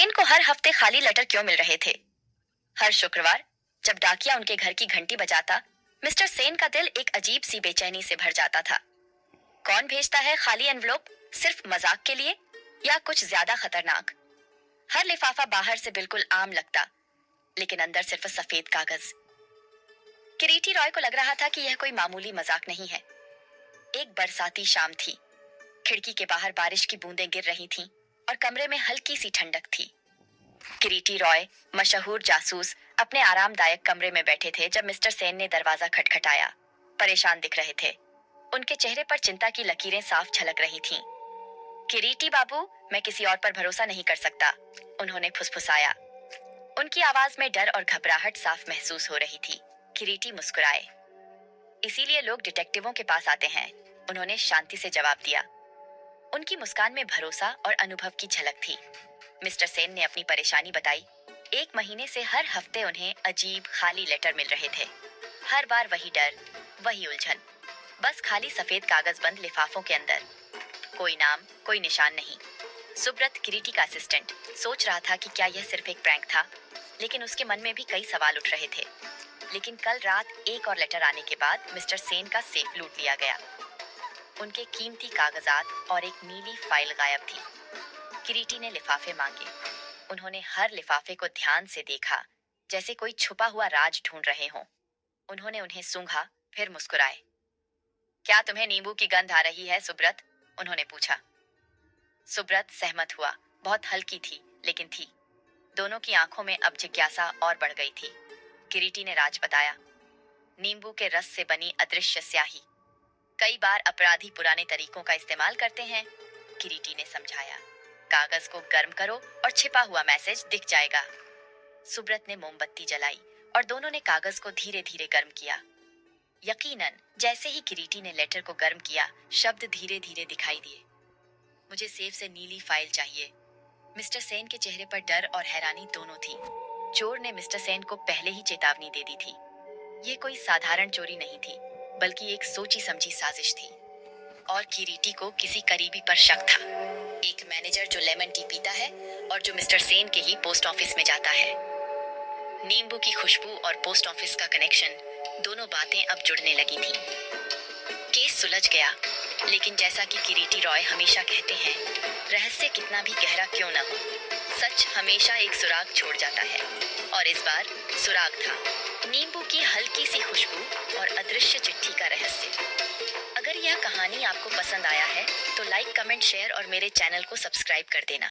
सेन को हर हफ्ते खाली लेटर क्यों मिल रहे थे? हर शुक्रवार जब डाकिया उनके घर की घंटी बजाता, मिस्टर सेन का दिल एक अजीब सी बेचैनी से भर जाता था। कौन भेजता है खाली एनवलप, सिर्फ मजाक के लिए या कुछ ज्यादा खतरनाक? हर लिफाफा बाहर से बिल्कुल आम लगता, लेकिन अंदर सिर्फ सफेद कागज। किरीटी रॉय को लग रहा था कि यह कोई मामूली मजाक नहीं है। एक बरसाती शाम थी। खिड़की के बाहर बारिश की बूंदें गिर रही थीं और कमरे में हल्की सी ठंडक थी। किरीटी रॉय, मशहूर जासूस, अपने आरामदायक कमरे में बैठे थे जब मिस्टर सेन ने दरवाजा खटखटाया। परेशान दिख रहे थे। उनके चेहरे पर चिंता की लकीरें साफ झलक रही थीं। किरीटी बाबू, मैं किसी और पर भरोसा नहीं कर सकता, उन्होंने फुसफुसाया। उनकी आवाज में डर और घबराहट साफ महसूस हो रही थी। किरीटी मुस्कुराए। इसीलिए लोग डिटेक्टिवों के पास आते हैं, उन्होंने शांति से जवाब दिया। उनकी मुस्कान में भरोसा और अनुभव की झलक थी। मिस्टर सेन ने अपनी परेशानी बताई। 1 महीने से हर हफ्ते उन्हें अजीब खाली लेटर मिल रहे थे। हर बार वही डर, वही उलझन, बस खाली सफेद कागज बंद लिफाफों के अंदर। कोई नाम, कोई निशान नहीं। सुब्रत, किरीटी का असिस्टेंट, सोच रहा था कि क्या यह सिर्फ एक प्रैंक था, लेकिन उसके मन में भी कई सवाल उठ रहे थे। लेकिन कल रात एक और लेटर आने के बाद मिस्टर सेन का सेफ लूट लिया गया। उनके कीमती कागजात और एक नीली फाइल गायब थी। किरीटी ने लिफाफे मांगे। उन्होंने हर लिफाफे को ध्यान से देखा, जैसे कोई छुपा हुआ राज ढूंढ रहे हों। उन्होंने उन्हें सूंघा, फिर मुस्कुराए। क्या तुम्हें नींबू की गंध आ रही है, सुब्रत? उन्होंने पूछा। सुब्रत सहमत हुआ। बहुत हल्की थी, लेकिन थी। दोनों की आंखों में अब जिज्ञासा और बढ़ गई थी। किरीटी ने राज बताया। नींबू के रस से बनी अदृश्य स्याही। कई बार अपराधी पुराने तरीकों का इस्तेमाल करते हैं, किरीटी ने समझाया। कागज को गर्म करो और छिपा हुआ मैसेज दिख जाएगा। सुब्रत ने मोमबत्ती जलाई और दोनों ने कागज को धीरे धीरे गर्म किया। यकीनन जैसे ही किरीटी ने लेटर को गर्म किया, शब्द धीरे धीरे दिखाई दिए। मुझे सेफ से नीली फाइल चाहिए। मिस्टर सेन के चेहरे पर डर और हैरानी दोनों थी। चोर ने मिस्टर सेन को पहले ही चेतावनी दे दी थी। ये कोई साधारण चोरी नहीं थी, बल्कि एक सोची समझी साजिश थी। और किरीटी को किसी करीबी पर शक था। एक मैनेजर जो लेमन टी पीता है और जो मिस्टर सेन के ही पोस्ट ऑफिस में जाता है। नींबू की खुशबू और पोस्ट ऑफिस का कनेक्शन, दोनों बातें अब जुड़ने लगी थीं। केस सुलझ गया, लेकिन जैसा कि किरीटी रॉय हमेशा कहते हैं, रहस्य कितना भी गहरा क्यों न हो, सच हमेशा एक सुराग छोड़ जाता है। और इस बार सुराग था। नींबू की हल्की सी खुशबू और अदृश्य चिट्ठी का रहस्य। अगर यह कहानी आपको पसंद आया है तो लाइक, कमेंट, शेयर और मेरे चैनल को सब्सक्राइब कर देना।